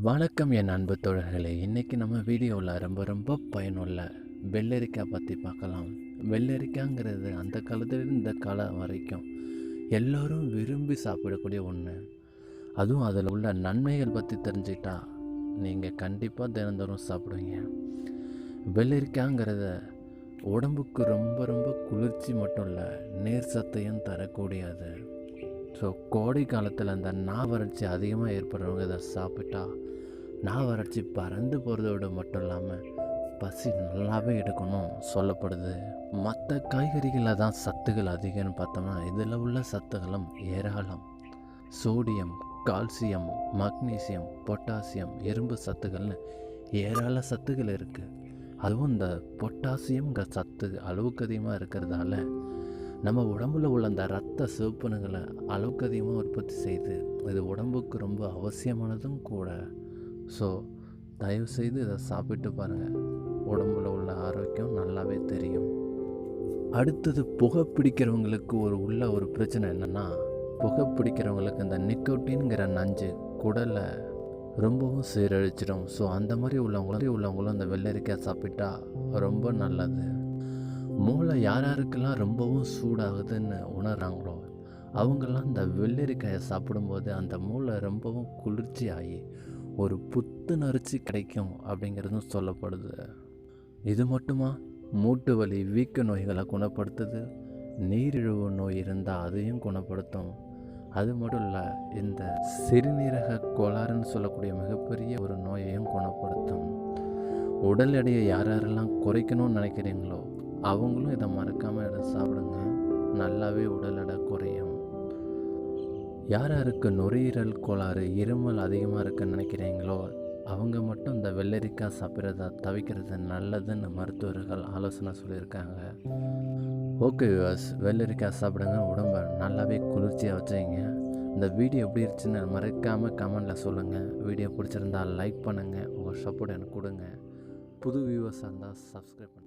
வணக்கம் என் அன்பு தோழர்களே. இன்றைக்கி நம்ம வீடியோவில் ரொம்ப பயனுள்ள வெள்ளரிக்காய் பற்றி பார்க்கலாம். வெள்ளரிக்காய்ங்கிறது அந்த காலத்துலேருந்து இந்த காலம் வரைக்கும் எல்லோரும் விரும்பி சாப்பிடக்கூடிய ஒன்று. அதுவும் அதில் உள்ள நன்மைகள் பற்றி தெரிஞ்சிட்டா நீங்கள் கண்டிப்பாக தினந்தோறும் சாப்பிடுவீங்க. வெள்ளரிக்காய்ங்கிறத உடம்புக்கு ரொம்ப குளிர்ச்சி மட்டும் இல்லை, நீர் சத்தையும் தரக்கூடியது. ஸோ கோடை காலத்தில் அந்த நாவறட்சி அதிகமாக ஏற்படுறவங்க இதை சாப்பிட்டா நாவறட்சி பறந்து போகிறதோடு மட்டும் இல்லாமல் பசி நல்லாவே எடுக்கணும் சொல்லப்படுது. மற்ற காய்கறிகளில் தான் சத்துக்கள் அதிகம்னு பார்த்தோம்னா இதில் உள்ள சத்துக்களும் ஏராளம். சோடியம், கால்சியம், மக்னீசியம், பொட்டாசியம், இரும்பு சத்துக்கள்னு ஏராள சத்துக்கள் இருக்குது. அதுவும் இந்த பொட்டாசியம்ங்கிற சத்து அளவுக்கு அதிகமாக இருக்கிறதால நம்ம உடம்புல உள்ள அந்த இரத்த சிவப்பணுகளை அளவுக்கு அதிகமாக உற்பத்தி செய்து இது உடம்புக்கு ரொம்ப அவசியமானதும் கூட. ஸோ தயவுசெய்து இதை சாப்பிட்டு பாருங்கள், உடம்புல உள்ள ஆரோக்கியம் நல்லாவே தெரியும். அடுத்தது புகைப்பிடிக்கிறவங்களுக்கு ஒரு பிரச்சனை என்னென்னா, புகைப்பிடிக்கிறவங்களுக்கு இந்த நிக்கோட்டின்கிற நஞ்சு குடலை ரொம்பவும் சீரழிச்சிடும். ஸோ அந்த மாதிரி உள்ளவங்களும் அந்த வெள்ளரிக்காய் சாப்பிட்டா ரொம்ப நல்லது. மூளை யாருக்கெல்லாம் ரொம்பவும் சூடாகுதுன்னு உணர்கிறாங்களோ அவங்கெல்லாம் இந்த வெள்ளரிக்காயை சாப்பிடும்போது அந்த மூளை ரொம்பவும் குளிர்ச்சி ஆகி ஒரு புத்துணர்ச்சி கிடைக்கும் அப்படிங்கிறதும் சொல்லப்படுது. இது மட்டுமா, மூட்டு வலி, வீக்க நோய்களை குணப்படுத்துது. நீரிழிவு நோய் இருந்தால் அதையும் குணப்படுத்தும். அது மட்டும் இல்லை, இந்த சிறுநீரக கோளாறுன்னு சொல்லக்கூடிய மிகப்பெரிய ஒரு நோயையும் குணப்படுத்தும். உடல் எடையை யாரெல்லாம் குறைக்கணும்னு நினைக்கிறீங்களோ அவங்களும் இதை மறக்காமல் இதை சாப்பிடுங்க, நல்லாவே உடல் எடை குறையும். யாருக்கு நுரையீரல் கோளாறு, இருமல் அதிகமாக இருக்குன்னு நினைக்கிறீங்களோ அவங்க மட்டும் இந்த வெள்ளரிக்காய் சாப்பிட்றத தவிர்க்கிறது நல்லதுன்னு மருத்துவர்கள் ஆலோசனை சொல்லியிருக்காங்க. ஓகே வியூவர்ஸ், வெள்ளரிக்காய் சாப்பிடுங்க, உடம்பை நல்லாவே குளிர்ச்சியாக வச்சுங்க. இந்த வீடியோ எப்படி இருந்துச்சுன்னு மறக்காமல் கமெண்டில் சொல்லுங்கள். வீடியோ பிடிச்சிருந்தால் லைக் பண்ணுங்கள், உங்கள் சப்போர்ட் எனக்கு கொடுங்க. புது வியூவர்ஸாக இருந்தால் சப்ஸ்கிரைப் பண்ணுங்கள்.